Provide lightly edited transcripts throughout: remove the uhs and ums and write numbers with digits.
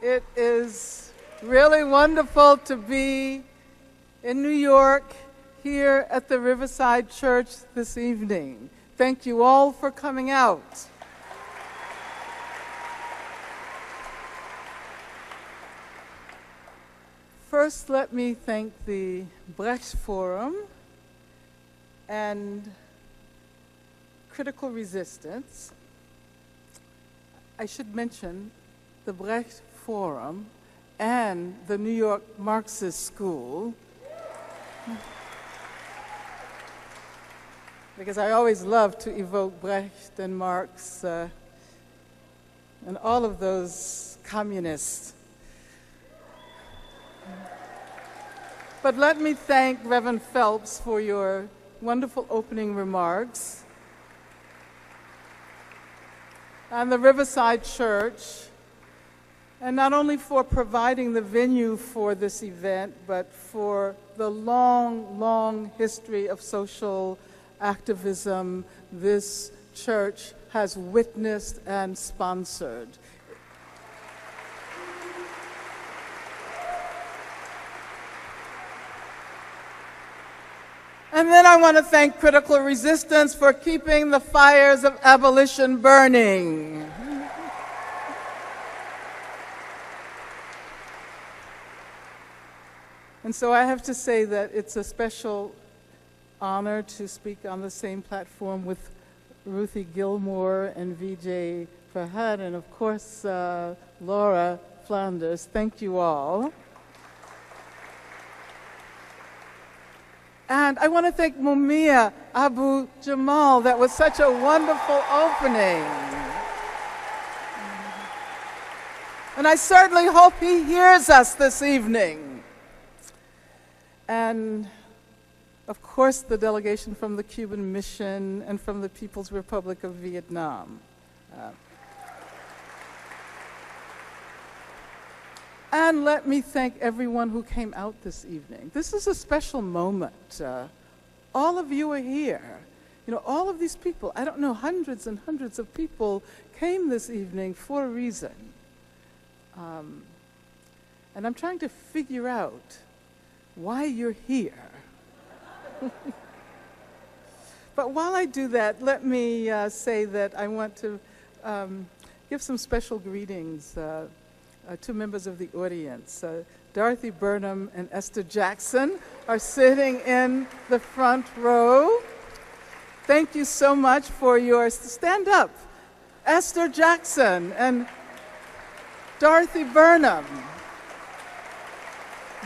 It is really wonderful to be in New York here at the Riverside Church this evening. Thank you all for coming out. First, let me thank the Brecht Forum and Critical Resistance. I should mention the Brecht Forum and the New York Marxist School, because I always love to evoke Brecht and Marx and all of those communists. But let me thank Reverend Phelps for your wonderful opening remarks, and the Riverside Church, and not only for providing the venue for this event, but for the long, long history of social activism this church has witnessed and sponsored. And then I want to thank Critical Resistance for keeping the fires of abolition burning. And so I have to say that it's a special honor to speak on the same platform with Ruthie Gilmore and Vijay Fahad, and of course, Laura Flanders. Thank you all. And I want to thank Mumia Abu Jamal. That was such a wonderful opening. And I certainly hope he hears us this evening. And of course, the delegation from the Cuban Mission and from the People's Republic of Vietnam. And let me thank everyone who came out this evening. This is a special moment. All of you are here. You know, all of these people, I don't know, hundreds and hundreds of people came this evening for a reason. And I'm trying to figure out why you're here. But while I do that, let me say that I want to give some special greetings to members of the audience. Dorothy Burnham and Esther Jackson are sitting in the front row. Thank you so much for your, stand up, Esther Jackson and Dorothy Burnham,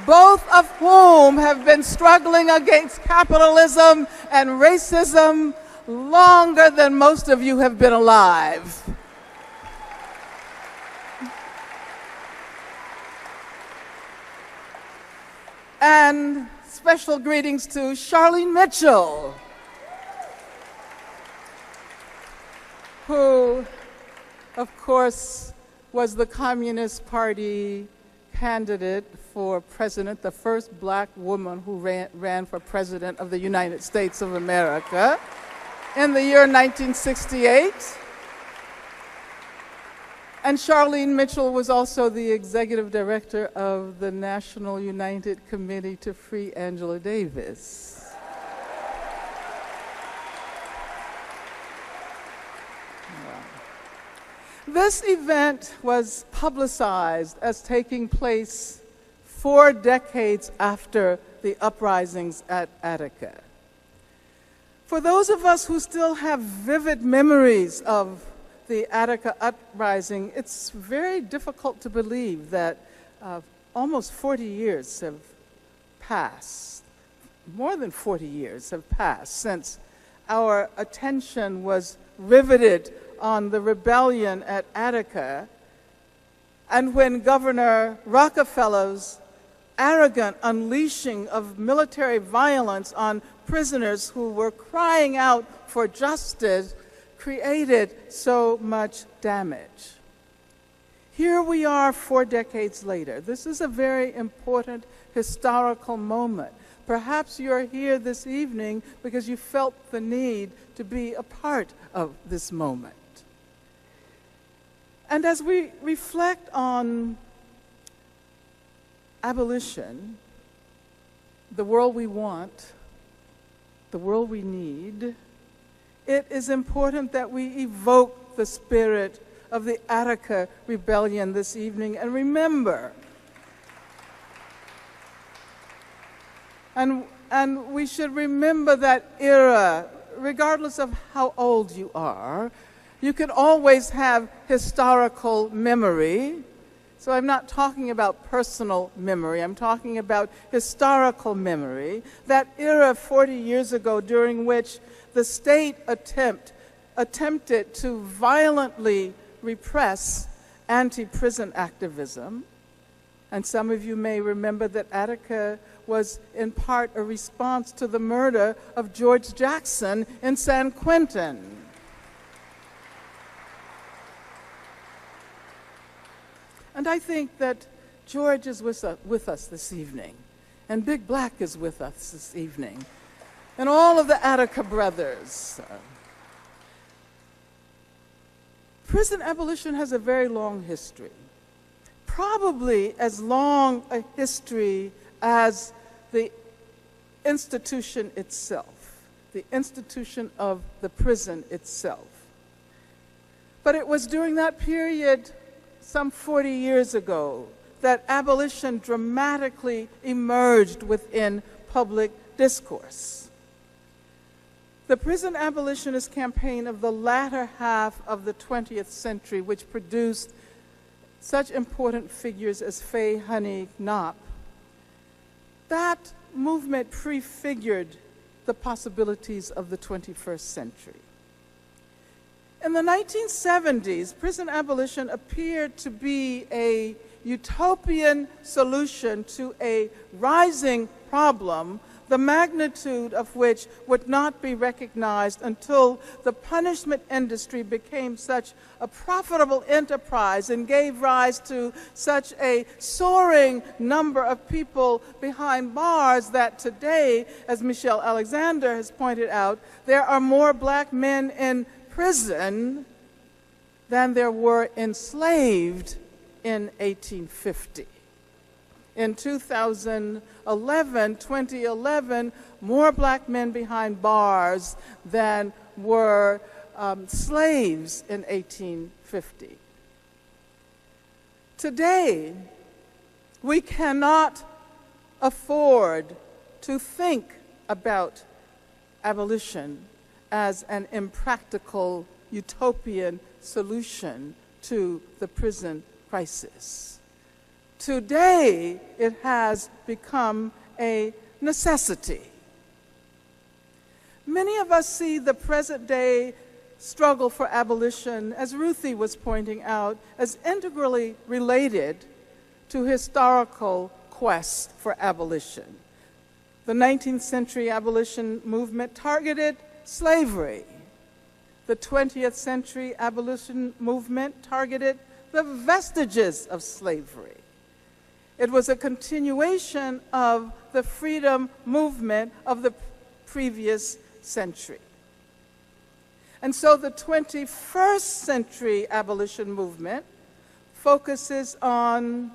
both of whom have been struggling against capitalism and racism longer than most of you have been alive. And special greetings to Charlene Mitchell, who, of course, was the Communist Party candidate for president, the first black woman who ran for president of the United States of America in the year 1968. And Charlene Mitchell was also the executive director of the National United Committee to Free Angela Davis. This event was publicized as taking place 4 decades after the uprisings at Attica. For those of us who still have vivid memories of the Attica uprising, it's very difficult to believe that almost 40 years have passed, more than 40 years have passed since our attention was riveted on the rebellion at Attica, and when Governor Rockefeller's arrogant unleashing of military violence on prisoners who were crying out for justice created so much damage. Here we are 4 decades later. This is a very important historical moment. Perhaps you're here this evening because you felt the need to be a part of this moment. And as we reflect on abolition, the world we want, the world we need, it is important that we evoke the spirit of the Attica rebellion this evening and remember. And we should remember that era, regardless of how old you are. You can always have historical memory. So I'm not talking about personal memory. I'm talking about historical memory. That era 40 years ago during which the state attempted to violently repress anti-prison activism. And some of you may remember that Attica was in part a response to the murder of George Jackson in San Quentin. And I think that George is with us this evening, and Big Black is with us this evening, and all of the Attica brothers. Prison abolition has a very long history, probably as long a history as the institution itself, the institution of the prison itself. But it was during that period, some 40 years ago, that abolition dramatically emerged within public discourse. The prison abolitionist campaign of the latter half of the 20th century, which produced such important figures as Faye Honey Knopp, that movement prefigured the possibilities of the 21st century. In the 1970s, prison abolition appeared to be a utopian solution to a rising problem, the magnitude of which would not be recognized until the punishment industry became such a profitable enterprise and gave rise to such a soaring number of people behind bars that today, as Michelle Alexander has pointed out, there are more black men in prison than there were enslaved in 1850. In 2011, more black men behind bars than were slaves in 1850. Today, we cannot afford to think about abolition as an impractical utopian solution to the prison crisis. Today, it has become a necessity. Many of us see the present-day struggle for abolition, as Ruthie was pointing out, as integrally related to historical quest for abolition. The 19th century abolition movement targeted slavery. The 20th century abolition movement targeted the vestiges of slavery. It was a continuation of the freedom movement of the previous century. And so the 21st century abolition movement focuses on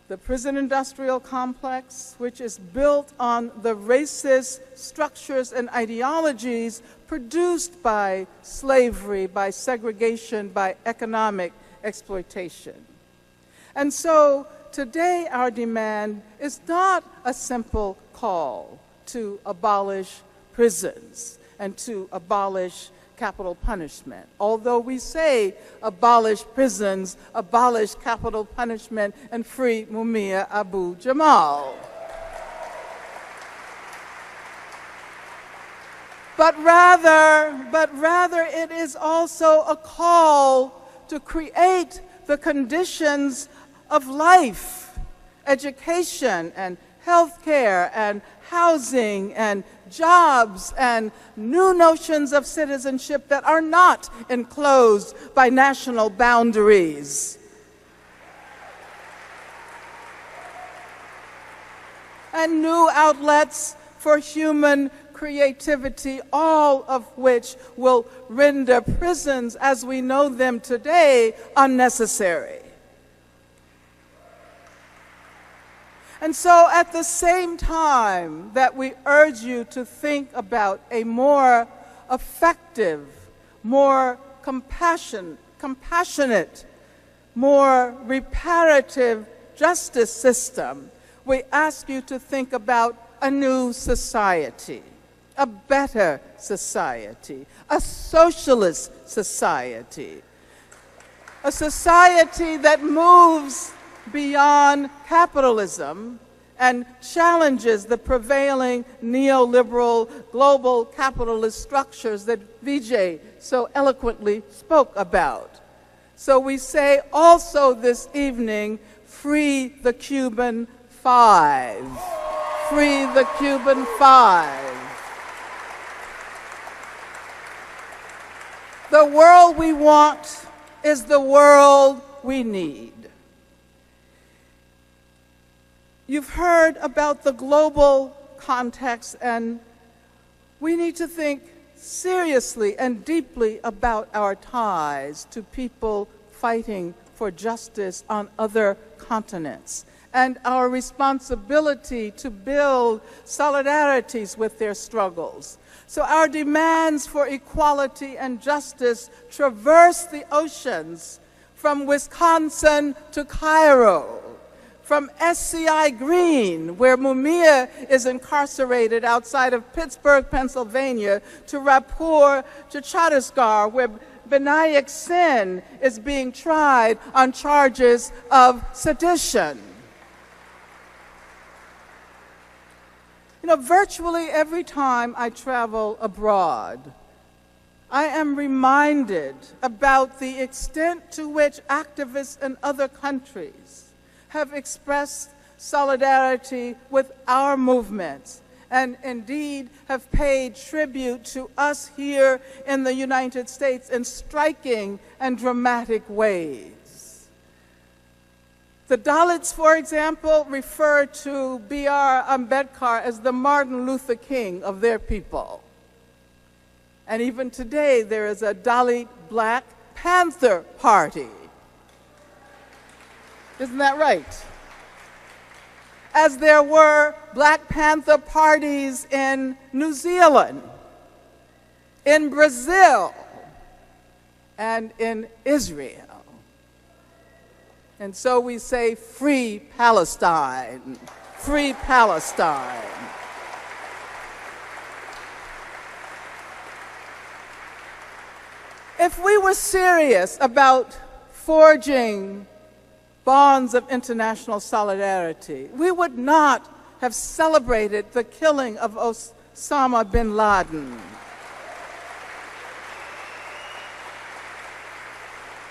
the prison industrial complex, which is built on the racist structures and ideologies produced by slavery, by segregation, by economic exploitation. And so today our demand is not a simple call to abolish prisons and to abolish capital punishment. Although we say abolish prisons, abolish capital punishment, and free Mumia Abu-Jamal. But rather it is also a call to create the conditions of life, education and healthcare and housing and jobs and new notions of citizenship that are not enclosed by national boundaries. And new outlets for human creativity, all of which will render prisons as we know them today unnecessary. And so at the same time that we urge you to think about a more effective, more compassionate, more reparative justice system, we ask you to think about a new society, a better society, a socialist society, a society that moves beyond capitalism and challenges the prevailing neoliberal global capitalist structures that Vijay so eloquently spoke about. So we say also this evening, free the Cuban Five. Free the Cuban Five. The world we want is the world we need. You've heard about the global context, and we need to think seriously and deeply about our ties to people fighting for justice on other continents, and our responsibility to build solidarities with their struggles. So our demands for equality and justice traverse the oceans from Wisconsin to Cairo, from SCI Green, where Mumia is incarcerated outside of Pittsburgh, Pennsylvania, to Raipur, to Chhattisgarh, where Binayak Sen is being tried on charges of sedition. You know, virtually every time I travel abroad, I am reminded about the extent to which activists in other countries have expressed solidarity with our movements and indeed have paid tribute to us here in the United States in striking and dramatic ways. The Dalits, for example, refer to B.R. Ambedkar as the Martin Luther King of their people. And even today, there is a Dalit Black Panther Party. Isn't that right? As there were Black Panther parties in New Zealand, in Brazil, and in Israel. And so we say, free Palestine, free Palestine. If we were serious about forging bonds of international solidarity, we would not have celebrated the killing of Osama bin Laden.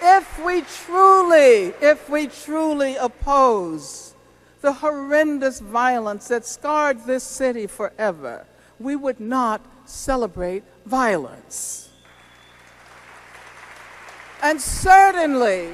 If we truly oppose the horrendous violence that scarred this city forever, we would not celebrate violence. And certainly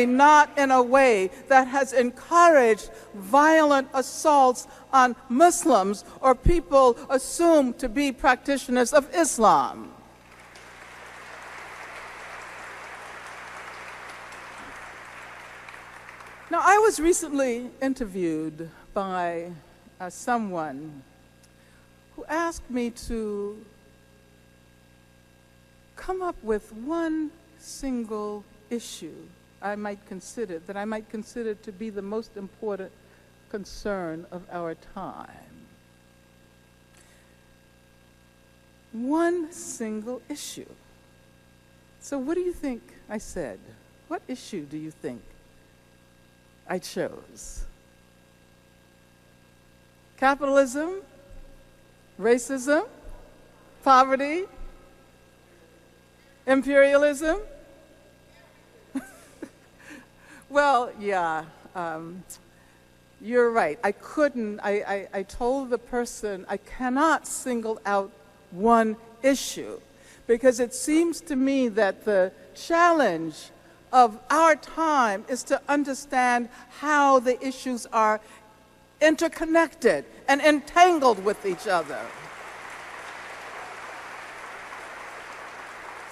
not in a way that has encouraged violent assaults on Muslims or people assumed to be practitioners of Islam. Now, I was recently interviewed by someone who asked me to come up with one single issue that I might consider to be the most important concern of our time. One single issue. So what do you think I said? What issue do you think I chose? Capitalism? Racism? Poverty? Imperialism? Well, yeah, you're right. I told the person I cannot single out one issue because it seems to me that the challenge of our time is to understand how the issues are interconnected and entangled with each other.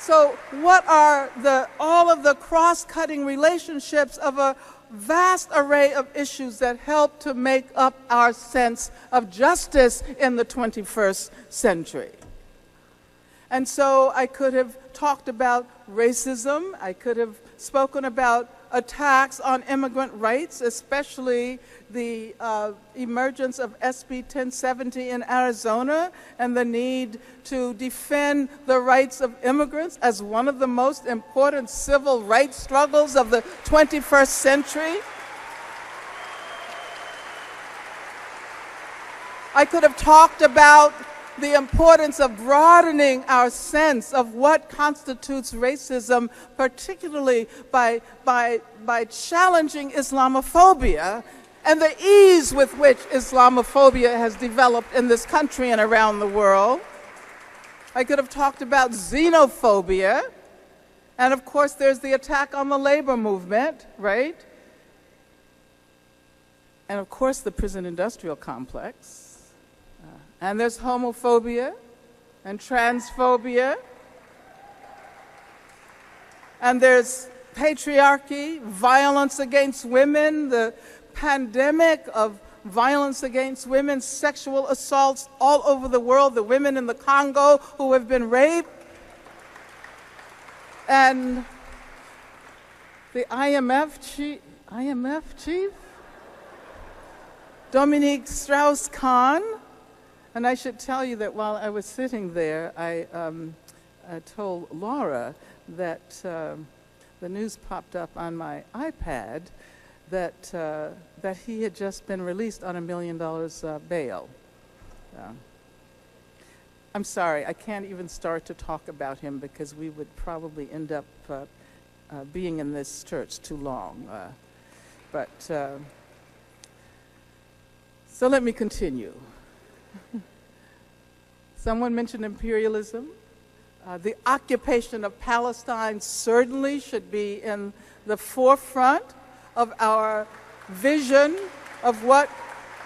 So what are all of the cross-cutting relationships of a vast array of issues that help to make up our sense of justice in the 21st century? And so I could have talked about racism. I could have spoken about attacks on immigrant rights, especially the emergence of SB 1070 in Arizona and the need to defend the rights of immigrants as one of the most important civil rights struggles of the 21st century. I could have talked about the importance of broadening our sense of what constitutes racism, particularly by challenging Islamophobia and the ease with which Islamophobia has developed in this country and around the world. I could have talked about xenophobia, and of course there's the attack on the labor movement, right? And of course the prison industrial complex. And there's homophobia and transphobia. And there's patriarchy, violence against women, the pandemic of violence against women, sexual assaults all over the world, the women in the Congo who have been raped. And the IMF chief, Dominique Strauss-Kahn. And I should tell you that while I was sitting there, I told Laura that the news popped up on my iPad that he had just been released on $1 million bail. I'm sorry, I can't even start to talk about him because we would probably end up being in this church too long. So let me continue. Someone mentioned imperialism. The occupation of Palestine certainly should be in the forefront of our vision of what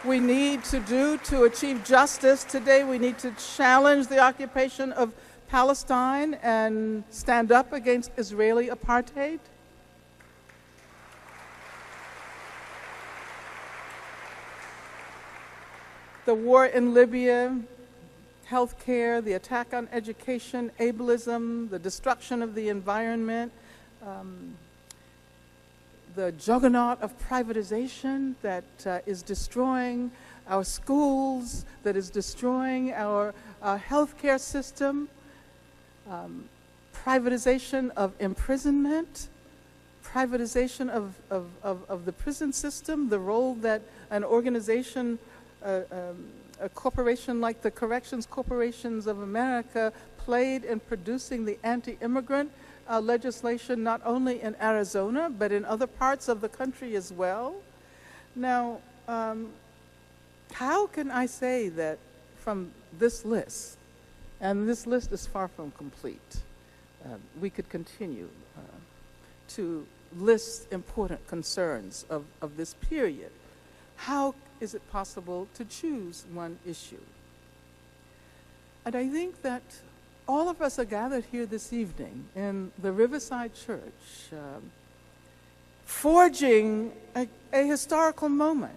we need to do to achieve justice today. We need to challenge the occupation of Palestine and stand up against Israeli apartheid. The war in Libya, healthcare, the attack on education, ableism, the destruction of the environment, the juggernaut of privatization that is destroying our schools, that is destroying our healthcare system, privatization of imprisonment, privatization of the prison system, the role that an organization, a corporation like the Corrections Corporations of America played in producing the anti-immigrant legislation not only in Arizona but in other parts of the country as well. Now, how can I say that from this list, and this list is far from complete, we could continue to list important concerns of this period. How is it possible to choose one issue? And I think that all of us are gathered here this evening in the Riverside Church, forging a historical moment.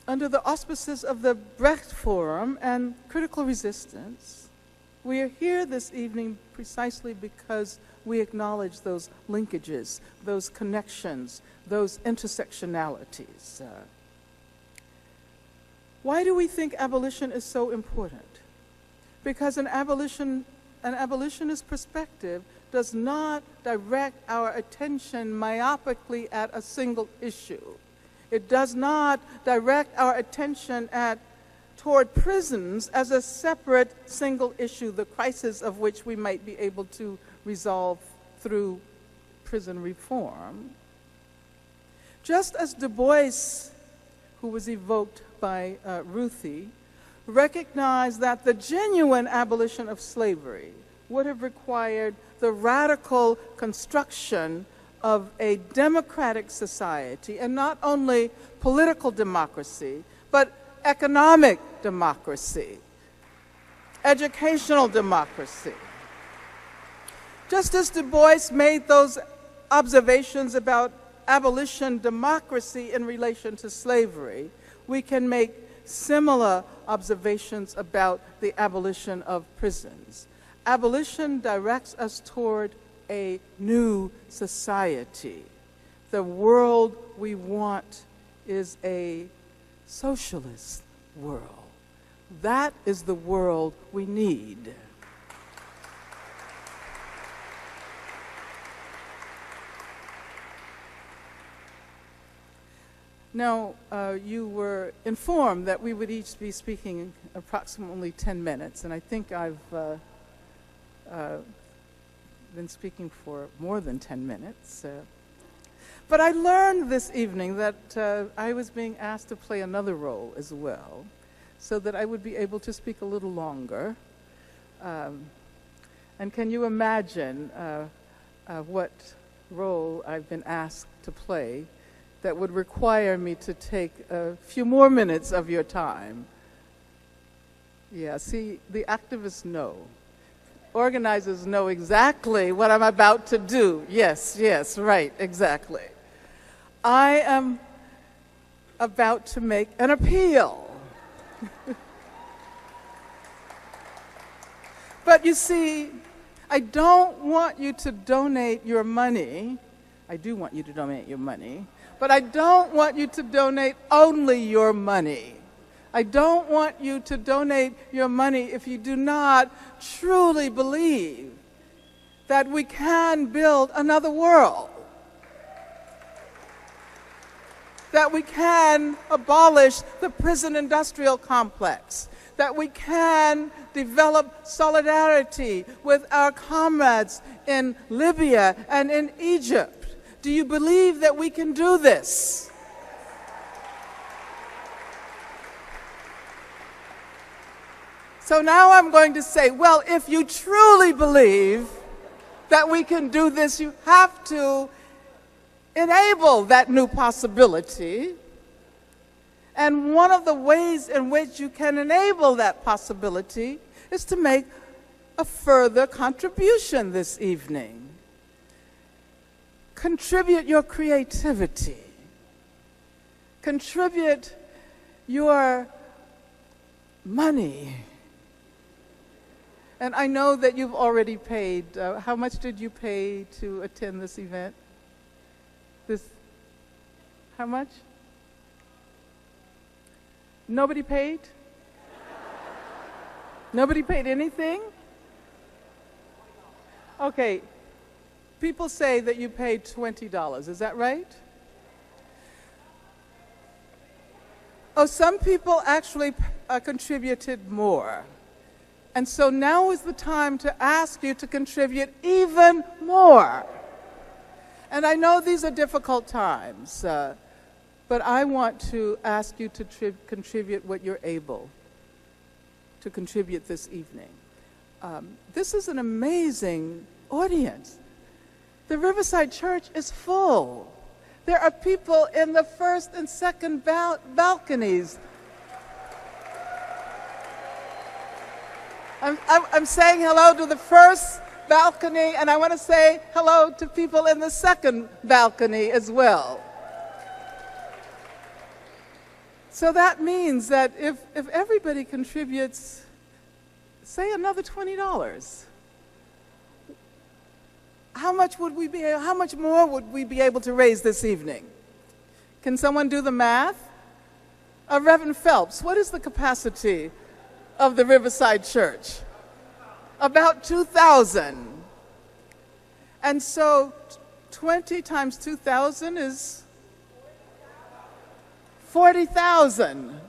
Under the auspices of the Brecht Forum and Critical Resistance, we are here this evening precisely because we acknowledge those linkages, those connections, those intersectionalities. Why do we think abolition is so important? Because an abolitionist perspective does not direct our attention myopically at a single issue. It does not direct our attention toward prisons as a separate single issue, the crisis of which we might be able to resolve through prison reform. Just as Du Bois, who was evoked by Ruthie, recognized that the genuine abolition of slavery would have required the radical construction of a democratic society, and not only political democracy, but economic democracy. educational democracy. Just as Du Bois made those observations about abolition democracy in relation to slavery, we can make similar observations about the abolition of prisons. Abolition directs us toward a new society. The world we want is a socialist world. That is the world we need. Now, you were informed that we would each be speaking approximately 10 minutes, and I think I've been speaking for more than 10 minutes. But I learned this evening that I was being asked to play another role as well, so that I would be able to speak a little longer. And can you imagine what role I've been asked to play that would require me to take a few more minutes of your time? Yeah, see, the activists know. Organizers know exactly what I'm about to do. Yes, yes, right, exactly. I am about to make an appeal. But you see, I don't want you to donate your money. I do want you to donate your money, but I don't want you to donate only your money. I don't want you to donate your money if you do not truly believe that we can build another world, that we can abolish the prison industrial complex, that we can develop solidarity with our comrades in Libya and in Egypt. Do you believe that we can do this? So now I'm going to say, well, if you truly believe that we can do this, you have to enable that new possibility. And one of the ways in which you can enable that possibility is to make a further contribution this evening. Contribute your creativity. Contribute your money. And I know that you've already paid. How much did you pay to attend this event? How much? Nobody paid? Nobody paid anything? Okay. People say that you paid $20. Is that right? Oh, some people actually contributed more. And so now is the time to ask you to contribute even more. And I know these are difficult times, but I want to ask you to contribute what you're able to contribute this evening. This is an amazing audience. The Riverside Church is full. There are people in the first and second balconies. I'm saying hello to the first balcony, and I want to say hello to people in the second balcony as well. So that means that if everybody contributes, say another $20, how much more would we be able to raise this evening? Can someone do the math? Reverend Phelps, what is the capacity of the Riverside Church? About 2,000. And so 20 times 2,000 is 40,000.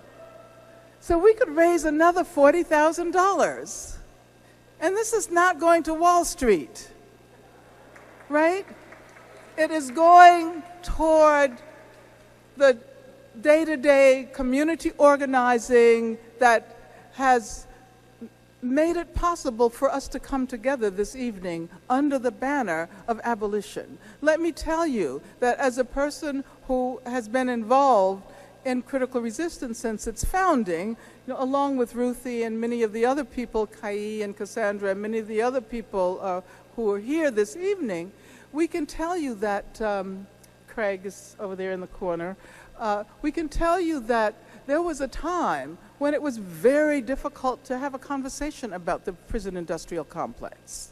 So we could raise another $40,000. And this is not going to Wall Street, right? It is going toward the day-to-day community organizing that has made it possible for us to come together this evening under the banner of abolition. Let me tell you that as a person who has been involved in critical resistance since its founding, along with Ruthie and many of the other people, Kai and Cassandra, and many of the other people who are here this evening, we can tell you that, Craig is over there in the corner, we can tell you that there was a time when it was very difficult to have a conversation about the prison industrial complex.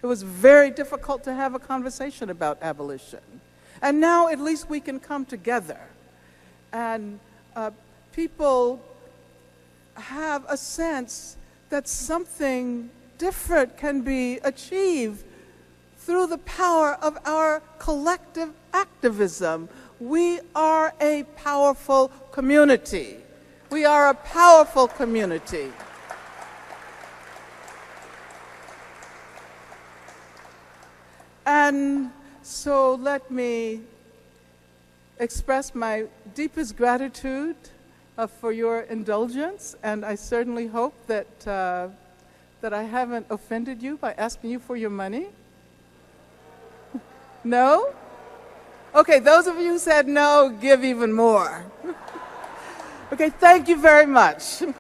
It was very difficult to have a conversation about abolition. And now at least we can come together. And people have a sense that something different can be achieved through the power of our collective activism. We are a powerful community. We are a powerful community. And so let me express my deepest gratitude for your indulgence, and I certainly hope that, that I haven't offended you by asking you for your money. No? Okay, those of you who said no, give even more. Okay, thank you very much.